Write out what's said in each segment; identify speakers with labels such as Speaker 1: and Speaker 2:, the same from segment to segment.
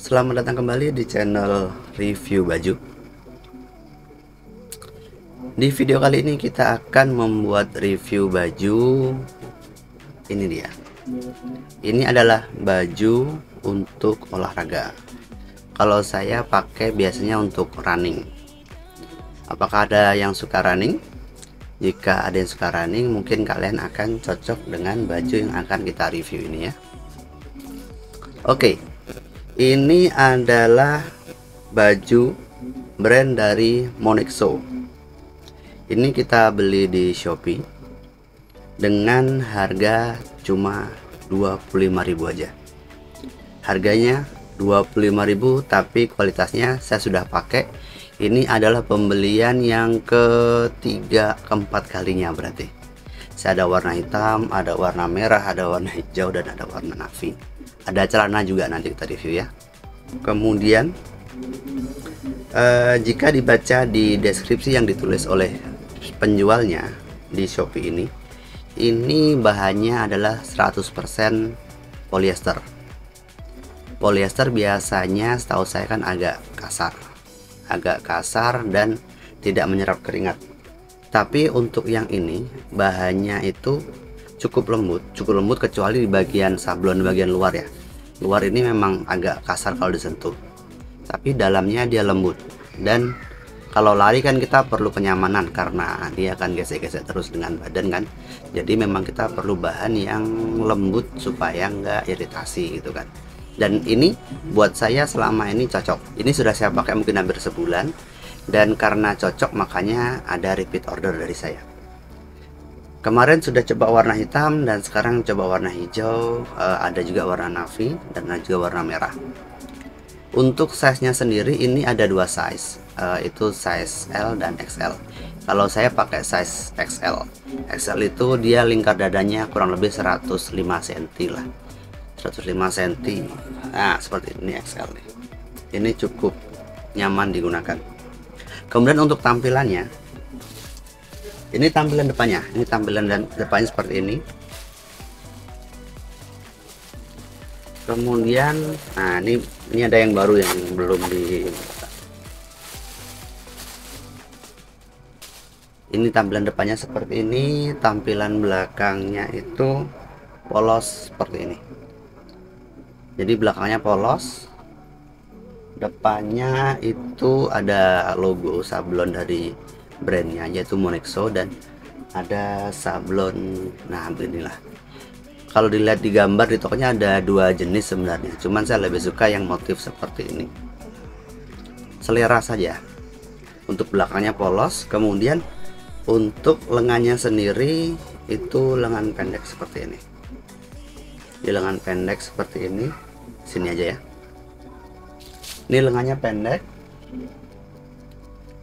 Speaker 1: Selamat datang kembali di channel review baju. Di video kali ini kita akan membuat review baju. Ini dia. Ini adalah baju untuk olahraga. Kalau saya pakai biasanya untuk running. Apakah ada yang suka running? Jika ada yang suka running, mungkin kalian akan cocok dengan baju yang akan kita review ini ya. Oke. Ini adalah baju brand dari Monexo. Ini kita beli di Shopee dengan harga cuma 25.000 aja. Harganya 25.000, tapi kualitasnya saya sudah pakai. Ini adalah pembelian yang ketiga keempat kalinya berarti. Saya ada warna hitam, ada warna merah, ada warna hijau, dan ada warna navy. Ada celana juga, nanti kita review ya. Kemudian jika dibaca di deskripsi yang ditulis oleh penjualnya di Shopee ini bahannya adalah 100% polyester. Polyester biasanya setahu saya kan agak kasar dan tidak menyerap keringat. Tapi untuk yang ini bahannya itu cukup lembut kecuali di bagian sablon bagian luar ya. Luar ini memang agak kasar kalau disentuh, tapi dalamnya dia lembut. Dan kalau lari kan kita perlu kenyamanan karena dia akan gesek-gesek terus dengan badan kan. Jadi memang kita perlu bahan yang lembut supaya nggak iritasi gitu kan. Dan ini buat saya selama ini cocok. Ini sudah saya pakai mungkin hampir sebulan, dan karena cocok makanya ada repeat order dari saya. Kemarin sudah coba warna hitam dan sekarang coba warna hijau, ada juga warna navy dan ada juga warna merah. Untuk size nya sendiri ini ada dua size, itu size L dan XL. Kalau saya pakai size XL. XL itu dia lingkar dadanya kurang lebih 105 cm lah, 105 cm. Nah seperti ini XL nih. Ini cukup nyaman digunakan. Kemudian untuk tampilannya, ini tampilan depannya. Ini tampilan dan depannya seperti ini. Kemudian, nah ini ada yang baru yang belum di. Ini tampilan depannya seperti ini. Tampilan belakangnya itu polos seperti ini. Jadi belakangnya polos. Depannya itu ada logo sablon dari brandnya yaitu Monexo, dan ada sablon. Nah beginilah, kalau dilihat di gambar di tokonya ada dua jenis sebenarnya, cuman saya lebih suka yang motif seperti ini, selera saja. Untuk belakangnya polos. Kemudian untuk lengannya sendiri itu lengan pendek seperti ini. Di lengan pendek seperti ini, sini aja ya. Ini lengannya pendek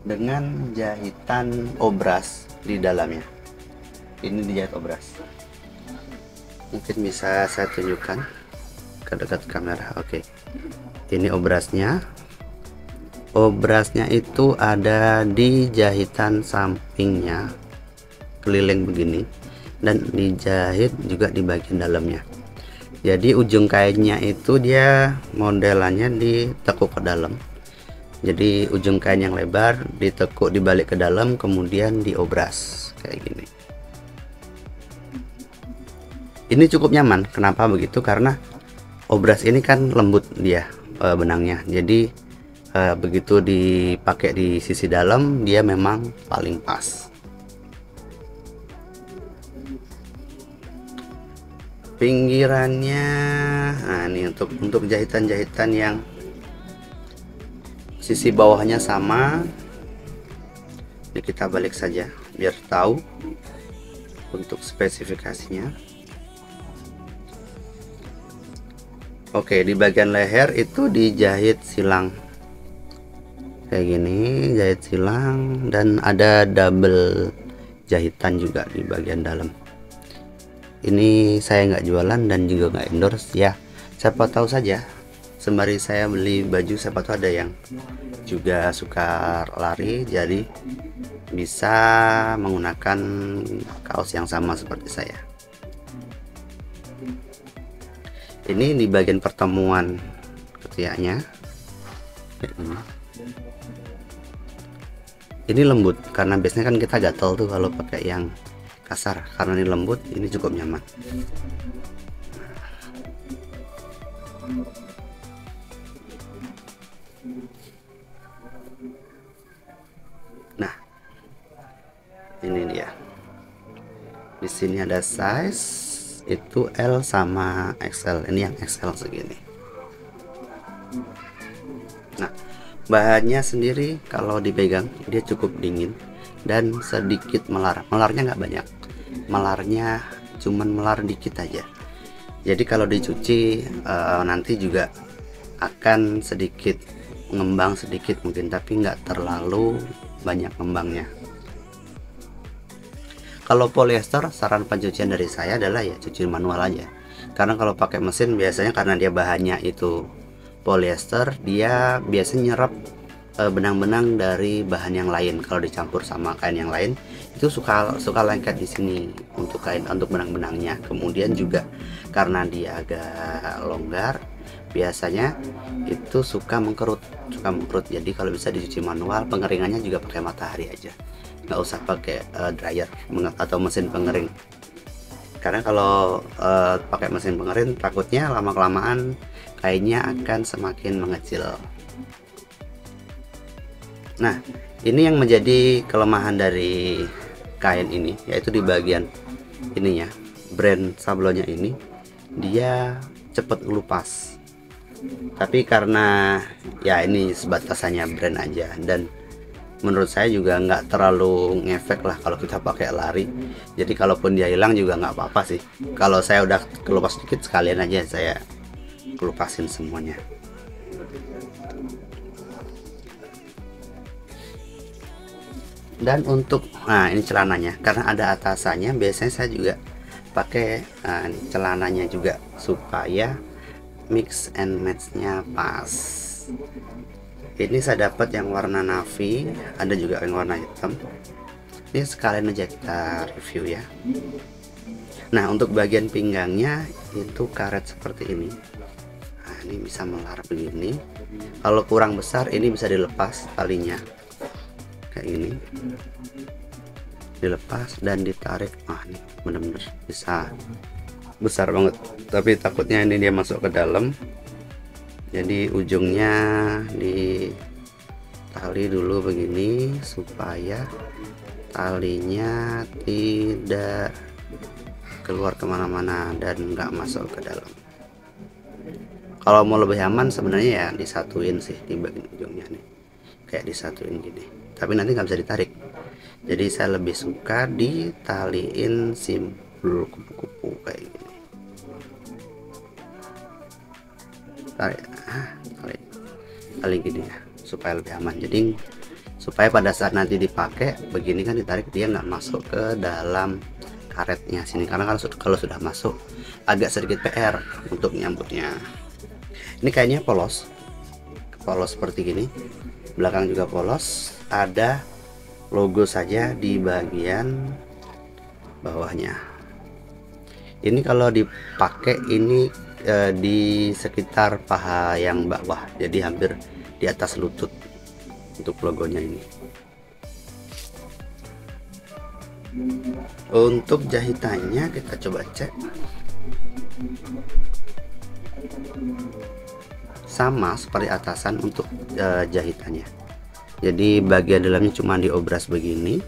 Speaker 1: dengan jahitan obras di dalamnya. Ini dijahit obras. Mungkin bisa saya tunjukkan ke dekat kamera. Oke. Ini obrasnya. Obrasnya itu ada di jahitan sampingnya, keliling begini, dan dijahit juga di bagian dalamnya. Jadi ujung kainnya itu dia modelannya ditekuk ke dalam. Jadi ujung kain yang lebar ditekuk dibalik ke dalam, kemudian diobras kayak gini. Ini cukup nyaman. Kenapa begitu? Karena obras ini kan lembut dia benangnya. Jadi begitu dipakai di sisi dalam dia memang paling pas. Pinggirannya, nah ini untuk jahitan-jahitan yang sisi bawahnya sama. Ini kita balik saja biar tahu untuk spesifikasinya. Oke, di bagian leher itu dijahit silang kayak gini, jahit silang, dan ada double jahitan juga di bagian dalam. Ini saya nggak jualan dan juga nggak endorse ya, siapa tahu saja sembari saya beli baju, siapa tahu ada yang juga suka lari, jadi bisa menggunakan kaos yang sama seperti saya. Ini di bagian pertemuan ketiaknya kayak gini. Ini lembut karena biasanya kan kita gatel tuh kalau pakai yang kasar. Karena ini lembut, ini cukup nyaman. Nah, ini dia. Di sini ada size itu L sama XL. Ini yang XL segini. Nah, bahannya sendiri kalau dipegang dia cukup dingin dan sedikit melar. Melarnya nggak banyak. Melarnya cuman melar dikit aja. Jadi kalau dicuci nanti juga akan sedikit ngembang sedikit mungkin, tapi nggak terlalu banyak ngembangnya. Kalau polyester, saran pencucian dari saya adalah ya cuci manual aja. Karena kalau pakai mesin biasanya karena dia bahannya itu polyester, dia biasanya nyerap benang-benang dari bahan yang lain. Kalau dicampur sama kain yang lain itu suka lengket di sini untuk kain, untuk benang-benangnya. Kemudian juga karena dia agak longgar, biasanya itu suka mengkerut. Jadi kalau bisa dicuci manual, pengeringannya juga pakai matahari aja, nggak usah pakai dryer atau mesin pengering. Karena kalau pakai mesin pengering takutnya lama-kelamaan kainnya akan semakin mengecil. Nah, ini yang menjadi kelemahan dari kain ini, yaitu di bagian ininya, brand sablonnya ini dia cepat ngelupas. Tapi karena ya ini sebatasannya brand aja, dan menurut saya juga nggak terlalu ngefek lah kalau kita pakai lari. Jadi kalaupun dia hilang juga nggak apa-apa sih. Kalau saya udah kelupas dikit, sekalian aja saya kelupasin semuanya. Dan untuk ini celananya, karena ada atasannya, biasanya saya juga pakai celananya juga supaya mix and matchnya pas. Ini saya dapat yang warna navy, ada juga yang warna hitam. Ini sekalian aja kita review ya. Nah, untuk bagian pinggangnya itu karet seperti ini. Nah, ini bisa melar begini. Kalau kurang besar ini bisa dilepas talinya kayak gini, dilepas dan ditarik. Ini bener-bener bisa besar banget, tapi takutnya ini dia masuk ke dalam, jadi ujungnya ditali dulu begini supaya talinya tidak keluar kemana-mana dan nggak masuk ke dalam. Kalau mau lebih aman sebenarnya ya disatuin sih di bagian ujungnya nih, kayak disatuin gini, tapi nanti nggak bisa ditarik. Jadi saya lebih suka ditaliin simpul kupu-kupu kayak gini. Tarik gini ya supaya lebih aman. Jadi supaya pada saat nanti dipakai begini kan ditarik, dia nggak masuk ke dalam karetnya sini, karena kalau sudah masuk agak sedikit PR untuk nyambutnya. Ini kayaknya polos seperti gini, belakang juga polos, ada logo saja di bagian bawahnya. Ini kalau dipakai ini di sekitar paha yang bawah, jadi hampir di atas lutut untuk logonya ini. Untuk jahitannya kita coba cek, sama seperti atasan untuk jahitannya. Jadi bagian dalamnya cuma diobras begini,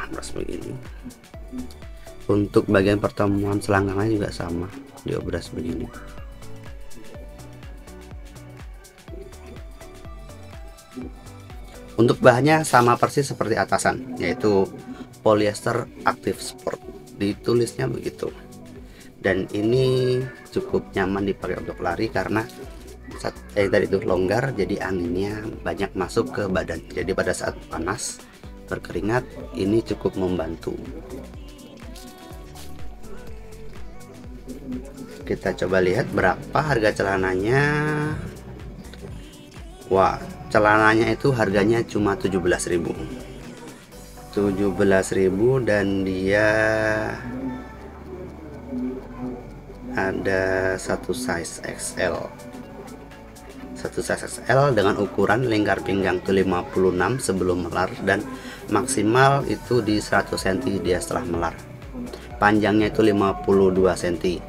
Speaker 1: obras begini. Untuk bagian pertemuan selangkangannya juga sama, diobras begini. Untuk bahannya sama persis seperti atasan, yaitu polyester active sport, ditulisnya begitu. Dan ini cukup nyaman dipakai untuk lari karena tadi itu longgar, jadi anginnya banyak masuk ke badan. Jadi pada saat panas berkeringat ini cukup membantu. Kita coba lihat berapa harga celananya. Wah, celananya itu harganya cuma 17.000. 17.000 dan dia ada satu size XL, dengan ukuran lingkar pinggang itu 56 sebelum melar dan maksimal itu di 100 cm dia setelah melar. Panjangnya itu 52 cm.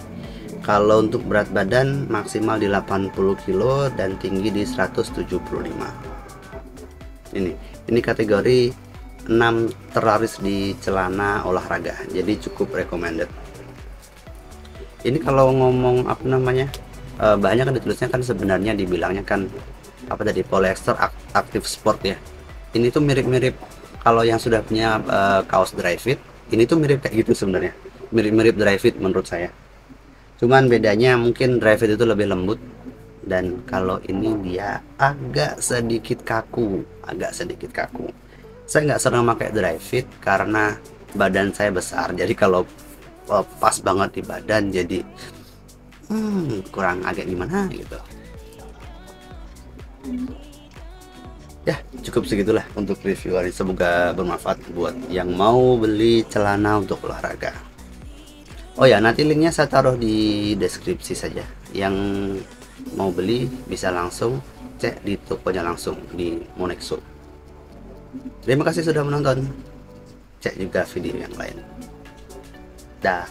Speaker 1: Kalau untuk berat badan maksimal di 80 kg dan tinggi di 175. Ini kategori 6 terlaris di celana olahraga, jadi cukup recommended. Ini kalau ngomong apa namanya, bahannya kan ditulisnya kan sebenarnya dibilangnya kan apa tadi, polyester active sport ya. Ini tuh mirip-mirip kalau yang sudah punya kaos dry fit, ini tuh mirip kayak gitu sebenarnya, mirip-mirip dry fit menurut saya. Cuman bedanya mungkin dry fit itu lebih lembut, dan kalau ini dia agak sedikit kaku. Saya nggak sering pakai dry fit karena badan saya besar, jadi kalau pas banget di badan jadi kurang agak gimana gitu ya. Cukup segitulah untuk review hari, semoga bermanfaat buat yang mau beli celana untuk olahraga. Oh ya, nanti linknya saya taruh di deskripsi saja, yang mau beli bisa langsung cek di tokonya langsung di Monexo. Terima kasih sudah menonton, cek juga video yang lain. Dah.